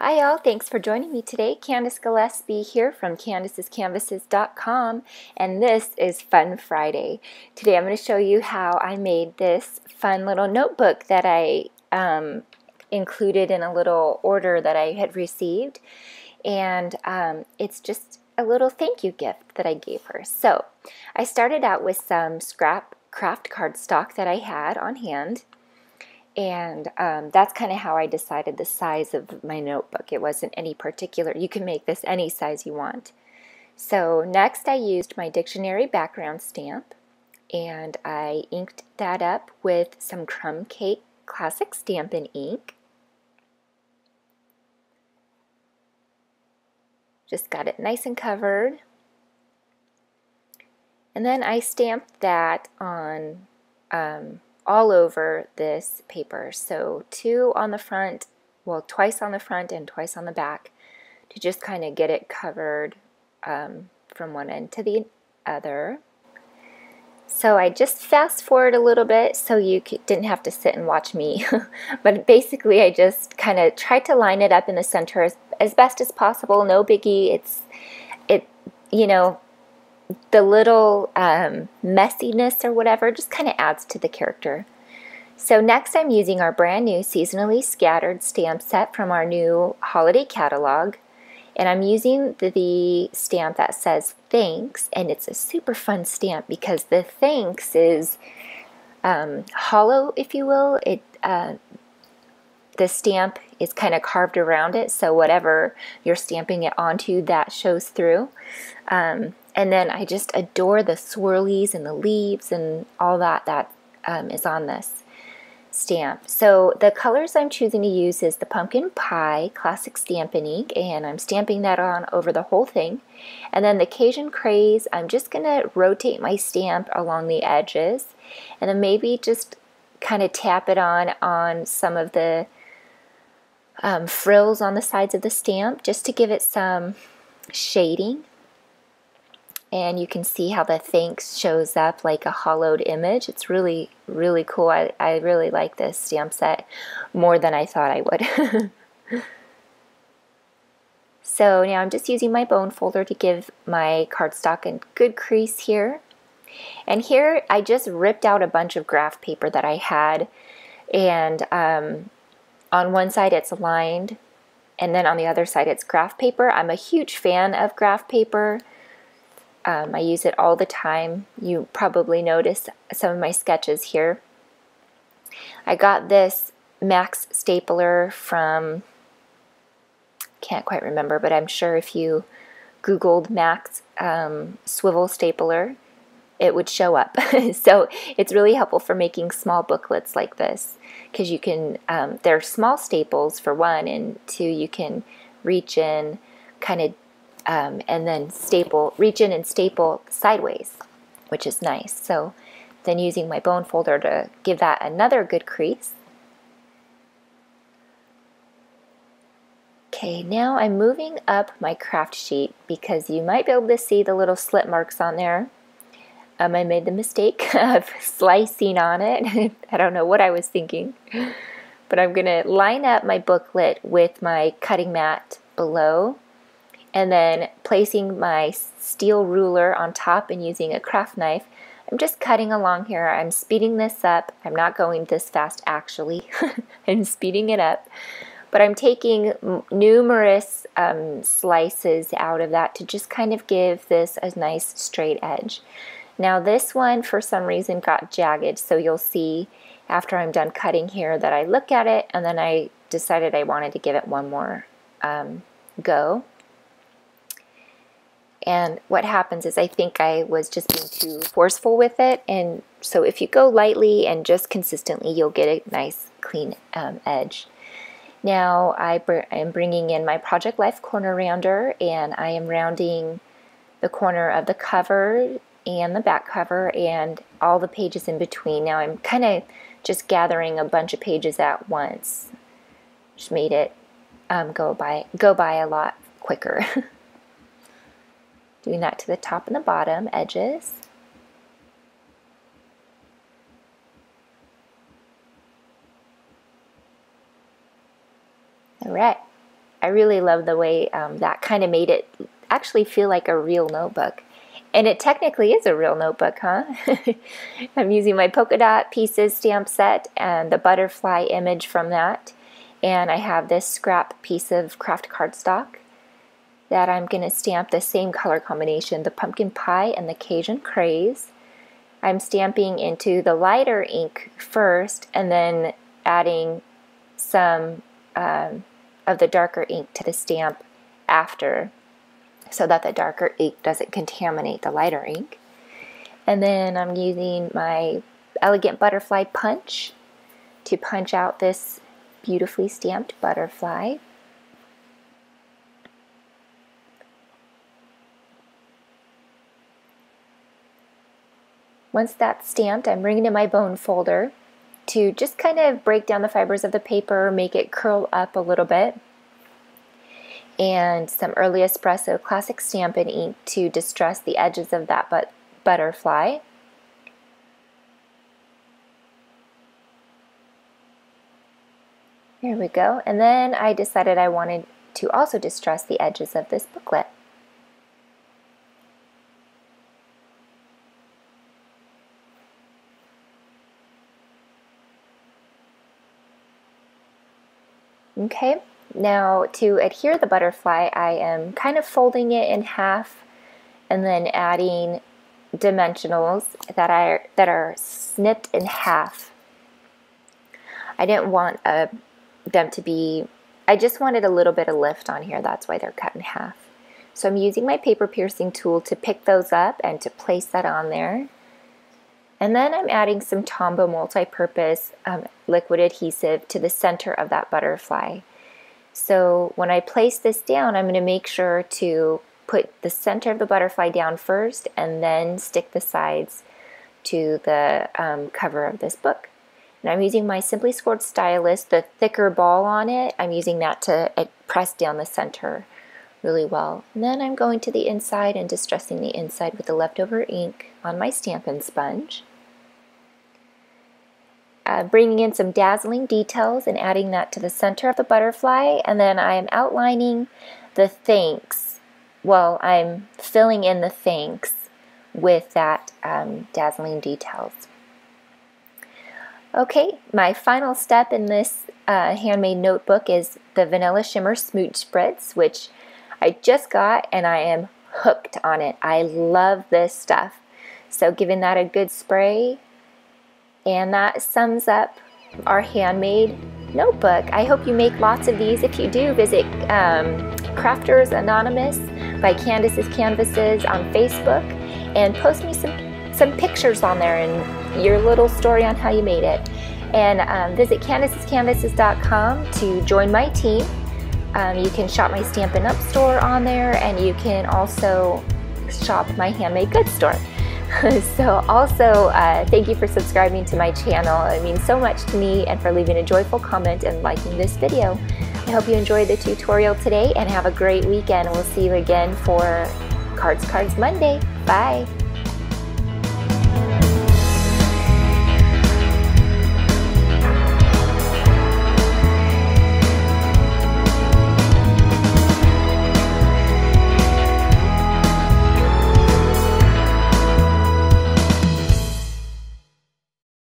Hi y'all, thanks for joining me today. Candace Gillespie here from Candace'sCanvases.com, and this is Fun Friday. Today I'm going to show you how I made this fun little notebook that I included in a little order that I had received, and it's just a little thank you gift that I gave her. So I started out with some scrap craft cardstock that I had on hand. And that's kind of how I decided the size of my notebook. It wasn't any particular. You can make this any size you want. So next I used my dictionary background stamp, and I inked that up with some Crumb Cake Classic Stampin' ink. Just got it nice and covered. And then I stamped that on all over this paper. So two on the front, well, twice on the front and twice on the back to just kind of get it covered from one end to the other. So I just fast forward a little bit so you didn't have to sit and watch me. But basically I just kind of tried to line it up in the center as best as possible. No biggie. You know, the little messiness or whatever just kind of adds to the character. So next I'm using our brand new seasonally scattered stamp set from our new holiday catalog, and I'm using the stamp that says thanks, and it's a super fun stamp because the thanks is hollow, if you will. The stamp is kind of carved around it, so whatever you're stamping it onto, that shows through. And then I just adore the swirlies and the leaves and all that is on this stamp. So the colors I'm choosing to use is the Pumpkin Pie Classic Stampin' ink, and I'm stamping that on over the whole thing. And then the Cajun Craze, I'm just going to rotate my stamp along the edges, and then maybe just kind of tap it on some of the frills on the sides of the stamp just to give it some shading. And you can see how the thanks shows up like a hollowed image. It's really, really cool. I really like this stamp set more than I thought I would. So now I'm just using my bone folder to give my cardstock a good crease here. And here I just ripped out a bunch of graph paper that I had, and on one side it's lined, and then on the other side it's graph paper. I'm a huge fan of graph paper. I use it all the time. You probably notice some of my sketches here. I got this Max stapler from, can't quite remember, but I'm sure if you Googled Max swivel stapler, it would show up. So it's really helpful for making small booklets like this, because you can, they're small staples for one, and two, you can reach in kind of and then reach in and staple sideways, which is nice. So then using my bone folder to give that another good crease. Okay, now I'm moving up my craft sheet because you might be able to see the little slit marks on there. I made the mistake of slicing on it. I don't know what I was thinking, but I'm going to line up my booklet with my cutting mat below, and then placing my steel ruler on top and using a craft knife. I'm just cutting along here. I'm speeding this up. I'm not going this fast actually. I'm speeding it up. But I'm taking numerous slices out of that to just kind of give this a nice straight edge. Now this one for some reason got jagged, so you'll see after I'm done cutting here that I look at it, and then I decided I wanted to give it one more go. And what happens is I think I was just being too forceful with it, and so if you go lightly and just consistently, you'll get a nice clean edge. Now I am bringing in my Project Life corner rounder, and I am rounding the corner of the cover and the back cover and all the pages in between. Now I'm kind of just gathering a bunch of pages at once. Just made it go by a lot quicker. Doing that to the top and the bottom edges. All right. I really love the way that kind of made it actually feel like a real notebook. And it technically is a real notebook, huh? I'm using my polka dot pieces stamp set and the butterfly image from that. And I have this scrap piece of craft cardstock that I'm going to stamp the same color combination, the pumpkin pie and the Cajun Craze. I'm stamping into the lighter ink first and then adding some of the darker ink to the stamp after, so that the darker ink doesn't contaminate the lighter ink. And then I'm using my elegant butterfly punch to punch out this beautifully stamped butterfly. Once that's stamped, I'm bringing in my bone folder to just kind of break down the fibers of the paper, make it curl up a little bit, and some early Espresso classic Stampin ink to distress the edges of that butterfly. There we go. And then I decided I wanted to also distress the edges of this booklet. Okay, now to adhere the butterfly, I am kind of folding it in half and then adding dimensionals that are snipped in half. I didn't want them to be, I just wanted a little bit of lift on here, that's why they're cut in half. So I'm using my paper piercing tool to pick those up and to place that on there. And then I'm adding some Tombow multi-purpose liquid adhesive to the center of that butterfly. So when I place this down, I'm going to make sure to put the center of the butterfly down first and then stick the sides to the cover of this book. And I'm using my Simply Scored stylus, the thicker ball on it, I'm using that to press down the center really well. And then I'm going to the inside and distressing the inside with the leftover ink on my Stampin' sponge. Bringing in some dazzling details and adding that to the center of the butterfly, and then I am outlining the thanks. Well, I'm filling in the thanks with that dazzling details. Okay, my final step in this handmade notebook is the Vanilla Shimmer Smooch Spritz, which I just got and I am hooked on it. I love this stuff. So giving that a good spray. And that sums up our handmade notebook. I hope you make lots of these. If you do, visit Crafters Anonymous by Candace's Canvases on Facebook and post me some pictures on there and your little story on how you made it. And visit Candace'sCanvases.com to join my team. You can shop my Stampin' Up! Store on there, and you can also shop my handmade goods store. So also, thank you for subscribing to my channel. It means so much to me, and for leaving a joyful comment and liking this video. I hope you enjoyed the tutorial today and have a great weekend. We'll see you again for Cards Monday. Bye!